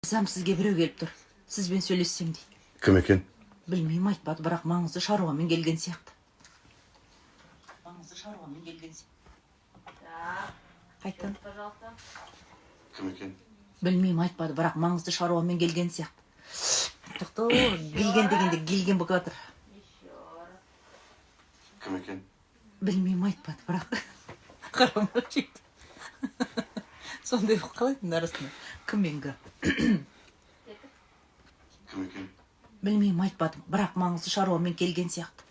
Сам сізге біреу келіп тұр. Сізбен сөйлессем дейді. Кім екен? Білмеймін, айтпады, бірақ маңызды шаруамен келген сияқты. Қайтын? Кім екен? Білмеймін, айтпады, бірақ маңызды шаруамен келген сияқты. Тоқты, келген дегенде келген бұқ атыр. Кім екен? Білмеймін, айтпады, бірақ қарамақ жейді. Сондай бұқ қалайтын арасында. Кім менгі? Кім екен? Білмеймін, айтпадым, бірақ маңызды шаруамен келген сияқты.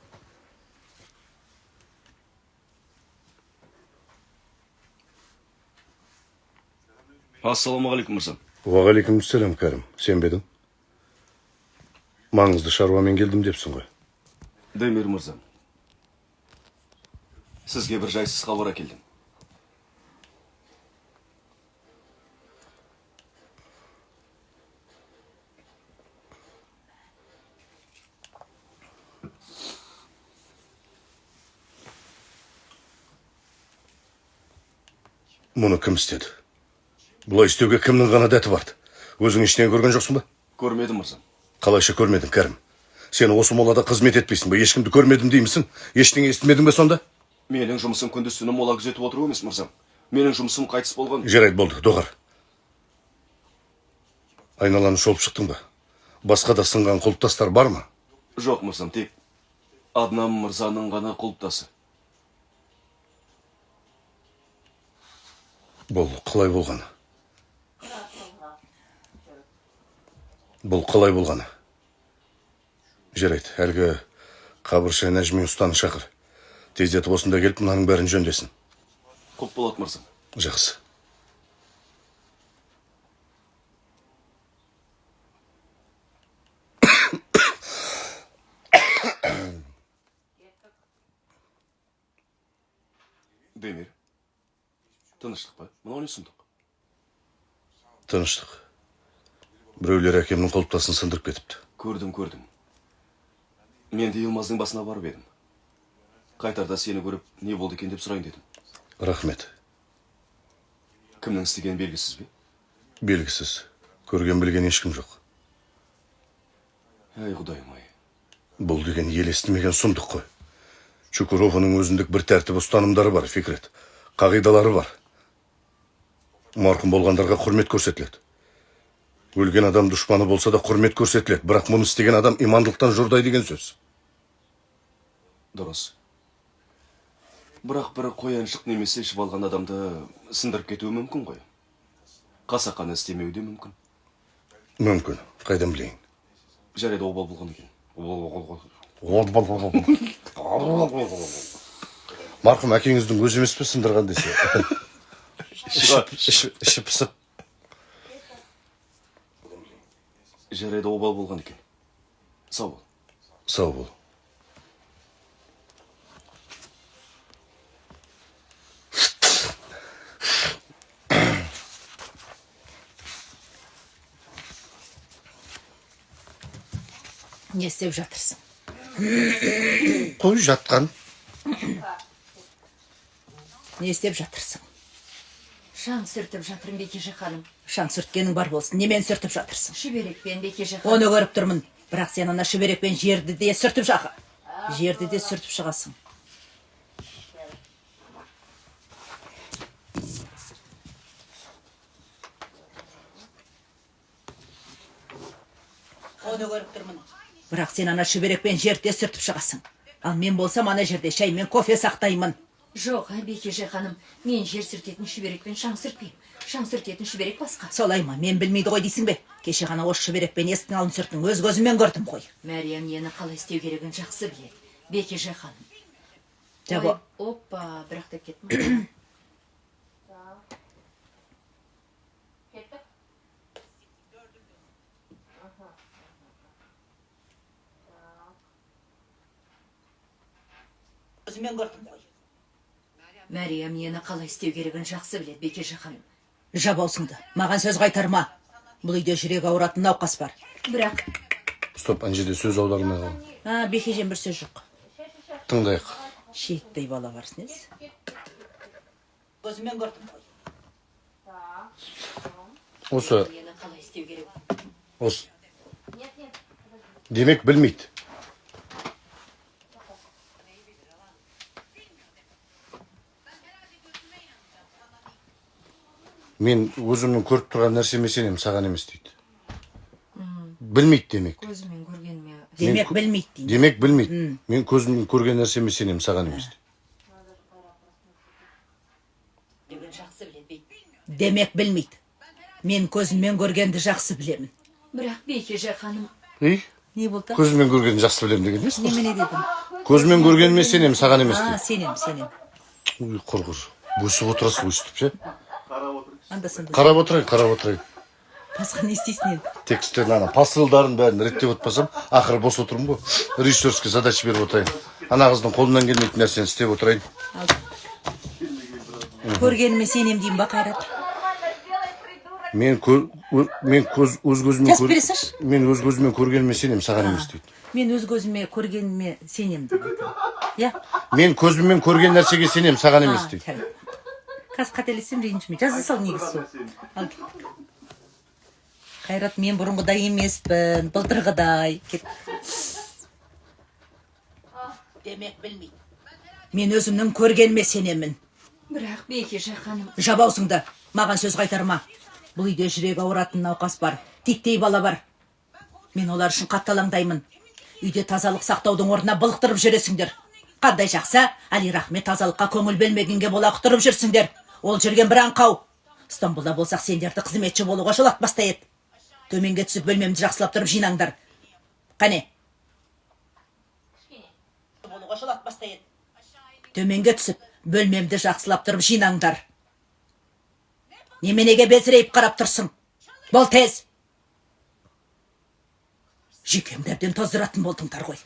Ассалаумағалейкум мырзам. Уағалейкум ассалам, Кәрім. Сен бедің? Маңызды шаруамен келдім депсің ғой. Демир мырзам. Сізге бір жайсыз хабар әкелдім. Мұны кім істеді? Бұлай істеуге кімнің ғана дәті барды? Өзің ештеңе көрген жоқсың ба? Көрмедім мырзам. Қалайша көрмедің, Кәрім? Сен осы молада қызмет етпейсің ба? Ешкімді көрмедім деймісің? Ештеңе естімедің бе сонда? Менің жұмысым күндіз-түні мола күзетіп отыру емес мырзам. Менің жұмысым қайтыс болған. Жарайды, болды, доғар. Айналаны шолып шықтың ба? Басқа да сынған құлыптастар бар ма? Жоқ мырзам, тек Аднам мырзаның ғана құлыптасы. Бұл қалай болғаны? Бұл қалай болғаны? Жарайды, әлгі қабыршы Нәжми ұстаны шақыр. Тездетіп осында келіп, мынаның бәрін жөндесін. Құп болады мырзам. Жақсы. Демир. Тыныштық па? Мынау не сұмдық? Тыныштық. Біреулер әкемнің құлыптасын сындырып кетіпті. Көрдім. Мен де Йылмаздың басына барып едім. Қайтарда сені көріп, не болды екен деп сұрайын дедім. Рахмет. Кімнің істеген белгісіз бе? Белгісіз. Көрген білген ешкім жоқ. Әй құдайым-ай. Бұл деген ел естімеген сұмдық қой. Чукурованың өзіндік бір тәртіп ұстанымдары бар, Фикрет. Қағидалары бар. Марқұм болғандарға құрмет көрсетіледі. Өлген адам дұшпаны болса да құрмет көрсетіледі. Бірақ мұны істеген адам имандылықтан жұрдай деген сөз. Дұрыс. Бірақ бір қояншық немесе ішіп алған адамды сындырып кетуі мүмкін ғой. Қасақана істемеуі де мүмкін. Мүмкін. Қайдан білейін? Жарайды, обал болған екен. Марқұм әкеңіздің өзі емес пе сындырған десе? Іші пысып. Жарайды, обал болған екен. Сау бол. Сау бол. Не істеп жатырсың? Қой жатқан. Не істеп жатырсың? Шаң сүртіп жатырмын, Бекежі ханым. Шаң сүрткенің бар болсын. Немен сүртіп жатырсың? Шүберекпен, Бекежі ханым. Оны көріп тұрмын. Бірақ сен ана шүберекпен жерді де сүртіп жақы. Жерді де сүртіп шығасың. Оны көріп тұрмын. Бірақ сен ана шүберекпен жерде сүртіп шығасың. Ал мен болсам ана жерде шай мен кофе сақтаймын. Жоқ, Бекежі ханым, мен жер сүртетін шүберекпен шаң сүртпеймін. Шаң сүртетін шүберек басқа. Солай ма? Мен білмейді ғой дейсің бе? Кеше ғана осы шүберекпен есіктің алдын сүрттің. Өз көзіммен көрдім ғой. Мәриям нені қалай істеу керегін жақсы біледі. Бекежі ханым. Жабо. Опа, бірақ та кеттім. Көзіммен көрдім ғой. Мәриям нені қалай істеу керегін жақсы біледі, Бекежі ханым. Жабаусыңды. Маған сөз қайтарма. Бұл үйде жүрек ауыратын науқас бар. Бірақ... Стоп, ана жерде сөз аудармай қалды. Бекежен бір сөз жоқ. Тыңдайық. Шиеттей бала барсын, ес? Көзіммен көрдім ғой. Осы қалай істеу керек? Осы. Демек білмейді. Мен өзімнің көріп тұрған нәрсеме сенемін, саған емес дейді. Білмейді демек. Көзімен көргеніме. Демек білмейді дейді. Демек білмейді. Мен көзімнің көрген нәрсеме сенемін, саған емес дейді. Деген жақсы біледі. Демек білмейді. Мен көзіммен көргенді жақсы білемін. Бірақ Бекеже ханым. Не болды? Көзіммен көргенді жақсы білемін деген емес. Немене дедің? Көзіммен көргеніме сенемін, саған емес дейді. Сенем. Ой, құрғыр. Өсіп отырасың, өстіп, ше? Анда-санда. Қарап отырайын. Басқа не істейсің енді? Тексттерін ана посылдарын бәрін реттеп отпасам, ақыры бос отырмын ғой. Режиссерский задача беріп отырайын. Ана қыздың қолынан келмейтін нәрсені істеп отырайын. Көргеніме сенем деймін ба, Қайрат? Мен өз көзіме Жазып бересіңші? Мен өз көзіме көргеніме сенем, саған емес дейді. Мен өз көзіме көргеніме сенем деп айтамын. Я? Мен көзіммен көрген нәрсеге сенем, саған емес дейді. Қазір қателесем ренжіме. Жаза сал негізі сол. Ал кет. Қайрат, мен бұрынғыдай емеспін, былтырғыдай. Кет. Демек білмейді. Мен өзімнің көргеніме сенемін. Бірақ Бекеже ханым. Жап аузыңды, маған сөз қайтарма. Бұл үйде жүрегі ауыратын науқас бар, титтей бала бар. Мен олар үшін қатты алаңдаймын. Үйде тазалық сақтаудың орнына былықтырып жүресіңдер. Қандай жақсы, Али Рахмет тазалыққа көңіл бөлмегенге бола құтырып жүрсіңдер. Ол жүрген бір аңқау. Стамбулда болсақ сендерді қызметші болуға жолатпас та еді. Төменге түсіп бөлмемді жақсылап тұрып жинаңдар. Қане? Болуға жолатпас та еді. Төменге түсіп бөлмемді жақсылап тұрып жинаңдар. Неменеге безірейіп қарап тұрсың? Бол тез. Жүйкемді әбден тоздыратын болдыңдар ғой.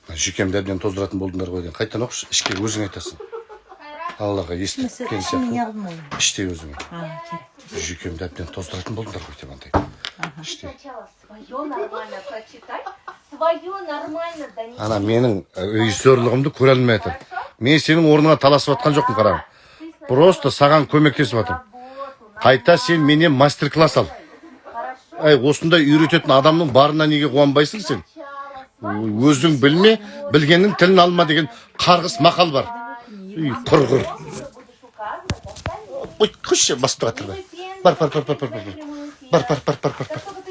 Жүйкемді әбден тоздыратын болдыңдар ғой. Қайтан оқшы, ішке өзің айтасың. Аллаға естіп келген сияқты. Іште өзің. Жүйкемді әбден тоздыратын болдыңдар ғой деп андай. Іште. Свое нормально прочитай. Свое нормально, да не. Ана менің режиссерлығымды көре алмай жатыр. Мен сенің орныңа таласып жатқан жоқпын, қарағым. Просто саған көмектесіп жатырмын. Қайта сен менен мастер-класс ал. Осындай үйрететін адамның барына неге қуанбайсың сен? Өзің білме, білгеннің тілін алма деген қарғыс мақал бар. Құрғыр. Ой, қойшы, басып жатыр ба. Бар. Как только ты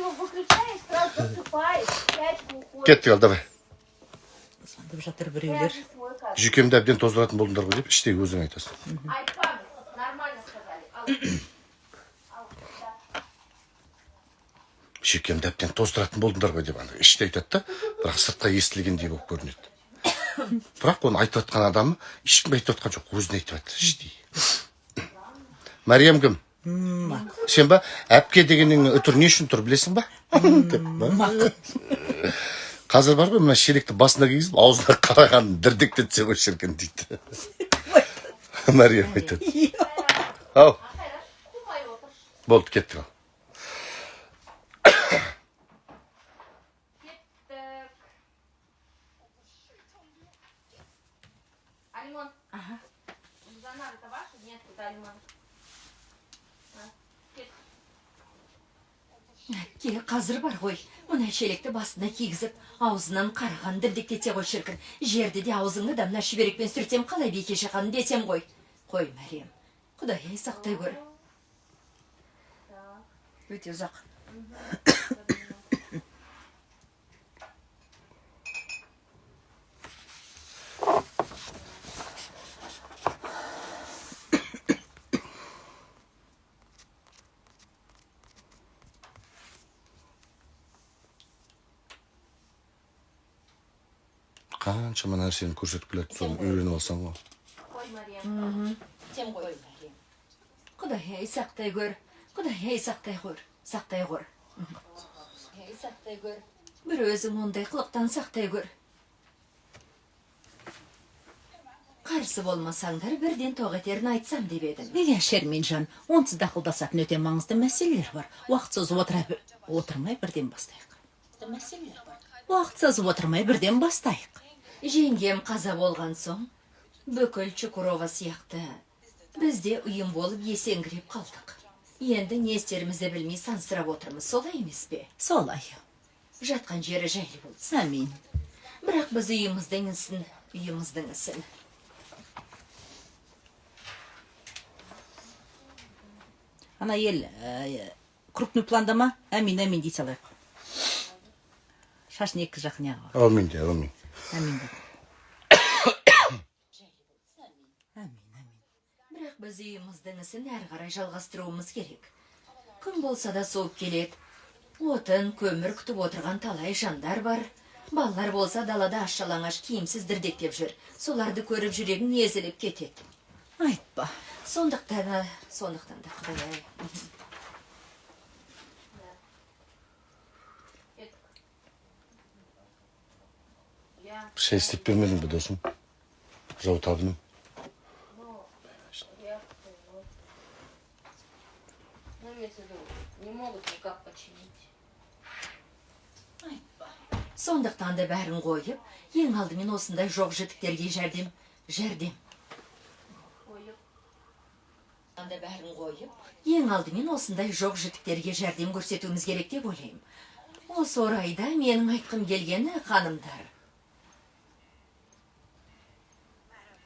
его выключаешь, сразу засыпаешь, спячку уходишь. Кетті қал, давай. Звондап жатыр біреулер. Жүйкемді әбден тоздыратын болдыңдар ғой деп іште өзің айтасың. Айтпаңыз, нормально сказали. Жүйкемді әбден тоздыратын болдыңдар ғой деп андай іште айтады да, бірақ сыртқа естілгендей болып көрінеді. Бірақ оны айтып жатқан адамы ешкім айтып жатқан жоқ, өзіне айтып жатыр іштей. Мәриям кім? Сен ба? Әпке дегеннің үтір не үшін тұр, білесің ба? Қазір бар ғой, мына шелекті басына кигізіп, аузына қараған дірдектетсе ғой шіркін дейді. Мәриям айтады. Ау. Болды, кетті қал. Алимон. Ага. Занар, это ваши? Нет, это Алимон. Қазір бар ғой, мұна шелекті басына кигізіп, аузынан қараған дірдектете ғой шіркін. Жерді де аузыңды да мына шүберекпен сүртсем қалай Бекеже ханым десем ғой. Қой, Мәриям, Құдай сақтай көр. Өте ұзақ. Қаншама нәрсені көрсетіп келеді, соны үйреніп алсаң ғой. Ой, Мариям. Сен ғой, Мәриям. Құдай сақтай көр. Құдай сақтай көр. Сақтай көр. Сақтай көр. Бір өзің ондай қылықтан сақтай көр. Қарсы болмасаңдар бірден тоқ етерін айтсам деп едім. Неге Шерменжан, онсыз да ақылдасатын өте маңызды мәселелер бар. Уақытсыз отырмай бірден бастайық. Уақытсыз отырмай бірден бастайық. Жеңгем қаза болған соң, бүкіл Чукурова сияқты бізде ұйым болып есеңгіреп қалдық. Енді не істерімізді білмей сансырап отырмыз, солай емес пе? Солай. Жатқан жері жайлы болсын. Әмин. Бірақ біз үйіміздің ісін. Ана ел, крупный пландама, әмин дей салайық. Шашын екі жақын яғы. Әмин де, әмин. Әмин де. Бірақ біз үйіміздің ісін әрі қарай жалғастыруымыз керек. Күн болса да соғып келеді. Отын, көмір күтіп отырған талай жандар бар. Балалар болса далада аш-жалаңаш киімсіз дірдектеп жүр. Соларды көріп жүрегің езіліп кетеді. Айтпа. Сондықтан да Құдай-ай. Bir şey isteyip vermedin be dostum. Zavut abinin. Ну, имеется в виду, не могут никак починить. Сондықтан да бәрін қойып, ең алдымен осындай жоқ жітіктерге жәрдем. Ең алдымен осындай жоқ жітіктерге жәрдем көрсетуіміз керек деп ойлаймын. Осы орайда менің айтқым келгені, ханымдар.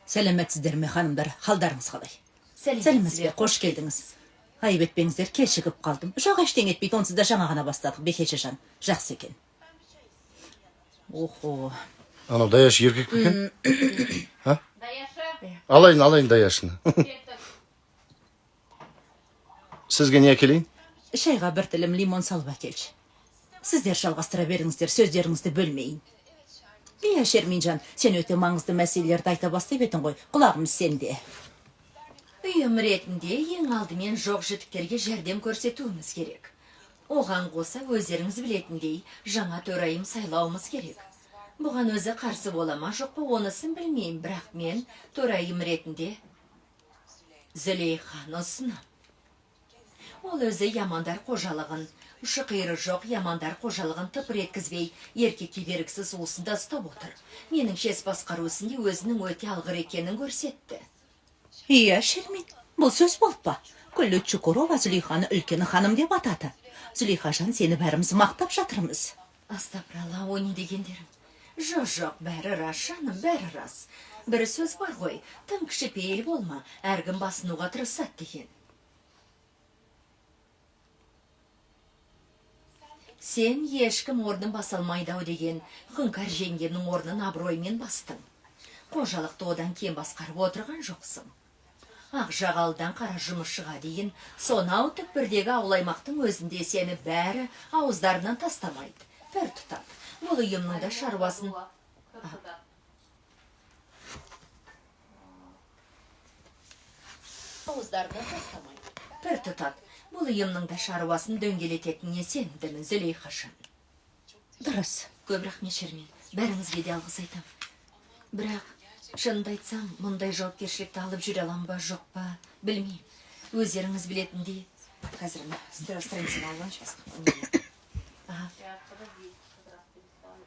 Сәлеметсіздер ме, ханымдар? Халдарыңыз қалай? Сәлеметсіз бе? Қош келдіңіз. Айып етпеңіздер, кешігіп қалдым. Жоқ ештеңе етпейді, онсыз да жаңа ғана бастадық. Бекешежан, жақсы екен. Охо. Anam dayaş erkek mi ekan? Ha? Даяша, Alayın dayaşını. Sizge ne keleyim? Шайға бір тілім лимон салып әкелші. Сіздер жалғастыра беріңіздер, сөздеріңізді бөлмейін. Бия Шерминжан, сен өте маңызды мәселелерді айта бастап етін ғой. Құлағымыз сенде. Үйім ретінде ең алдымен жоқ жітіктерге жәрдем көрсетуіміз керек. Оған қоса өздеріңіз білетіндей жаңа төрайым сайлауымыз керек. Бұған өзі қарсы болама жоқ па, онысын білмеймін, бірақ мен төрайым ретінде Зулейханы ұсынам. Ол өзі ямандар қожалығын, ұшы қиыры жоқ ямандар қожалығын тыпыр еткізбей, еркекке бергісіз уысында ұстап отыр. Менің шес басқару ісінде өзінің өте алғыр екенін көрсетті. Ия, Шермин, бұл сөз болып па? Күллі Чукурова Зулейханы үлкені ханым деп атады. Зулейхажан, сені бәріміз мақтап жатырмыз. Астапыралла, о не дегендерің? Жоқ, бәрі рас, жаным, бәрі рас. Бір сөз бар ғой, тым кішіпейіл болма, әркім басынуға тырысады деген. Сен ешкім орнын басалмайдау деген Хұңқар жеңгемнің орнын абыроймен бастың. Қожалықты одан кем басқарып отырған жоқсың. Ақ жағалдан қара жұмысшыға дейін сонау түкпірдегі аулаймақтың өзінде сені бәрі ауыздарынан тастамайды. Пір тұтап, бұл ұйымның да шаруасын... Ауыздарынан тастамайды. Пір тұтап, бұл ұйымның да шаруасын дөңгелететініне сендімін, Зулейхашан. Дұрыс. Көп рахмет, Шермен. Бәріңізге де алғыс айтам. Бірақ, шынымды айтсам, мұндай жауапкершілікті алып жүре алам ба, жоқ па, білмеймін. Өздеріңіз білетіндей. Қазір страницаны алған шығасың. сейчас, подожди, как раз переставлю.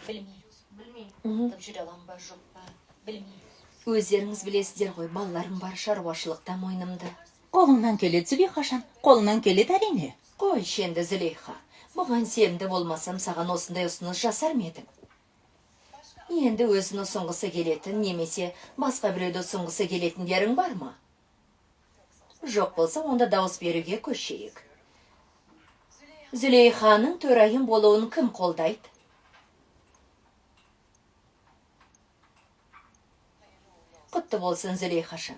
Білмеймін. Жүре алам ба, жоқ па, білмеймін. Өздеріңіз білесіздер ғой, балаларым бар шаруашылықта мойнымда. Қолыңнан келеді, Зулейхажан. Қолыңнан келеді әрине. Қой, шенді Зулейха. Бұған сенімді болмасам, саған осындай ұсыныс жасар ма едім? Енді өзін ұсынғысы келетін, немесе басқа біреуді ұсынғысы келетіндерің бар ма? Жоқ болса, онда дауыс беруге көшейік. Зулейханың төрайым болуын кім қолдайды? Құтты болсын, Зулейхашан.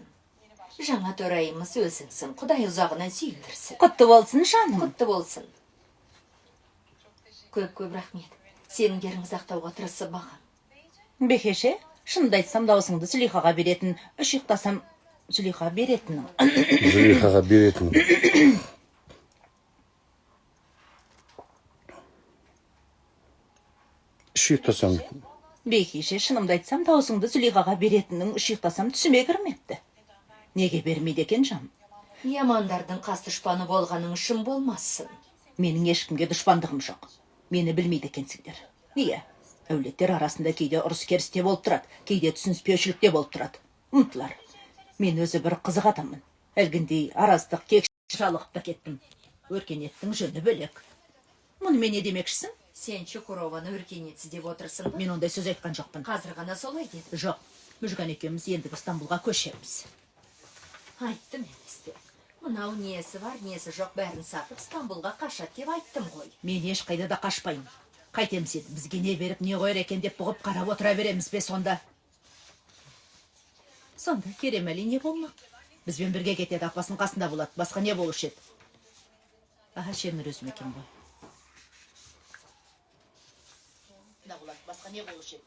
Жаңа төрайымыз өзіңсің, Құдай ұзағынан сүйіндірсін. Құтты болсын, жаным. Құтты болсын. Көп рахмет. Сенімдеріңіз ақтауға тырысып бағам. Бекеше, шынымды айтсам даусыңды Зулейхаға беретін, үш ұйықтасам Зулейха беретінің. Züleyxaga beretin. İş yurtasam. Бекеше, шынымды айтсам даусыңды Зулейхаға беретінің, үш ұйықтасам түсіме кірмепті. Неге бермейді екен жан? Ямандардың қас дұшпаны болғаның үшін болмасын. Менің ешкімге дұшпандығым жоқ. Мені білмейді екенсіңдер. Неге? Әулеттер арасында кейде ұрыс керісте болып тұрады, кейде түсініспеушілікте болып тұрады. Ұмытылар. Мен өзі бір қызық адаммын. Әлгіндей араздық кек жалығып та кеттім. Өркениеттің жөні бөлек. Мұны мен не демекшісің? Сен Чукурованы өркениетсіз деп отырсың ба? Мен ондай сөз айтқан жоқпын. Қазір ғана солай деді. Жоқ, Мүжган екеуміз ендігі Стамбулға көшеміз. Айттым еместе. Мынау несі бар, несі жоқ бәрін сатып Стамбулға қашат деп айттым ғой. Мен ешқайда да қашпайын. Қайтеміз еді, бізге не беріп, не қойыр екен деп бұғып қарап отыра береміз бе сонда? Сонда Керемәли не болмақ? Бізбен бірге кетеді, апасын қасында болады, басқа не болушы еді? Аға, Шернұр өзім екен ғой. Басқа не болушы еді?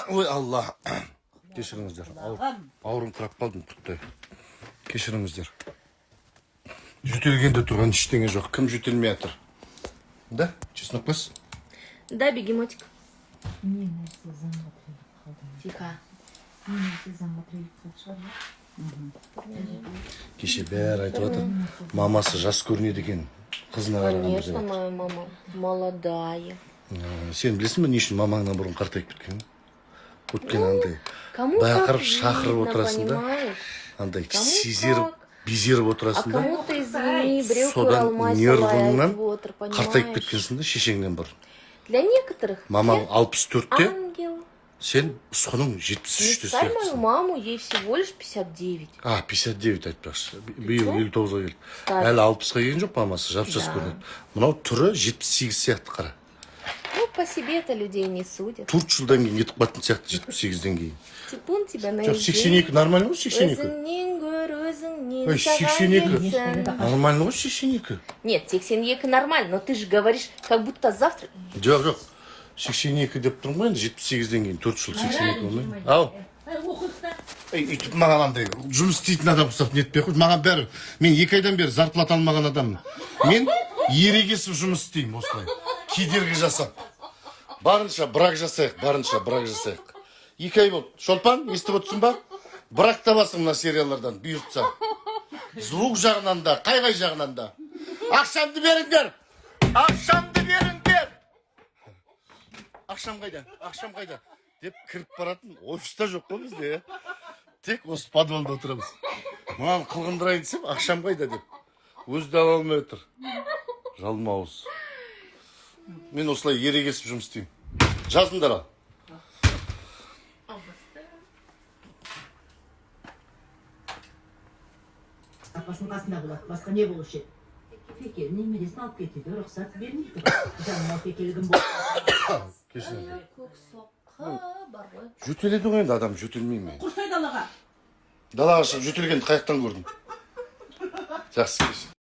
Ой, Алла. Кешіріңіздер. Ауырым тұрап қалдым тұттай. Кешіріңіздер. Жөтелгенде тұрған ештеңе жоқ. Кім жөтелмей жатыр? Да, чеснокпыз? Да, бегемотик. Тихо. Кеше бәрі айтып жатыр. Мамасы жас көрінеді екен. Қызына Конечно, қарағанда. моя мама молодая. Сен білесің бе, не үшін мамаңнан бұрын қартайып кеткен? Өткен андай. Кому как Байқарып шақырып видно, отырасың да. понимаешь? Андай Кому сезеріп, как? безеріп А отырасың да. кому-то, извини, брюки Содан алмай нервыңнан отыр, қартайып понимаешь? кеткенсің да шешеңнен бұрын. Для некоторых Мамаң я 64-те, ангел. сен ұсқының Не 73-те ставь мою сияқтысың. маму, ей всего лишь 59. 59 айтпақшы. Биыл 59-ға келді. Ставь. Әлі 60-ға келген жоқ мамасы, жап-жас Да. көрінеді. Мынау түрі 78 сияқты қара. Ну, по себе-то людей не судят. 4 жылдан кейін кетіп қалатын сияқты 78-ден кейін. Типун тебя на Жоқ, 82 нормально ғой 82? Өзіңнен гөр, өзіңнен Ой, саған 82. кетсін. Нормально ғой 82? Нет, 82 нормально, но ты же говоришь, как будто завтра... Жоқ, жоқ. 82 деп тұрмын ғой енді 78-ден кейін 4 жыл 82 болмай. Ау. Үйтіп маған андай жұмыс істейтін адам ұстап нетпей қойды. Маған бәрі, мен 2 айдан бері зарплата алмаған адаммын. Мен ерегесіп жұмыс істеймін осылай. Кедергі жасап. Барынша брак жасайық, барынша брак жасайық. 2 ай болды. Шолпан, естіп отырсың ба? Брак табасың мына сериалдардан бұйыртса. Звук жағынан да, қай жағынан да. Ақшамды беріңдер! Ақшамды беріңдер! Ақшам қайда? Ақшам қайда? Деп кіріп баратын офиста жоқ қой бізде. Тек осы подвалда отырамыз. Маған қылғындырайын десем, ақшам қайда деп. Өзі де ала алмай отыр. Жалмауыз. Мен осылай ерегесіп жұмыс істеймін. Жазыңдар ал. Апасын қасында болады, басқа не болушы еді? Фекел немересін алып кетуге рұқсат бермейді. Жанына фекелігім болды. Кешіріңіздер. Көк соққа бар ғой. Жөтеледі ғой енді адам, жөтелмей ме? Құрсай далаға. Далаға шығып жөтелгенді қаяқтан көрдім. Жақсы кеш.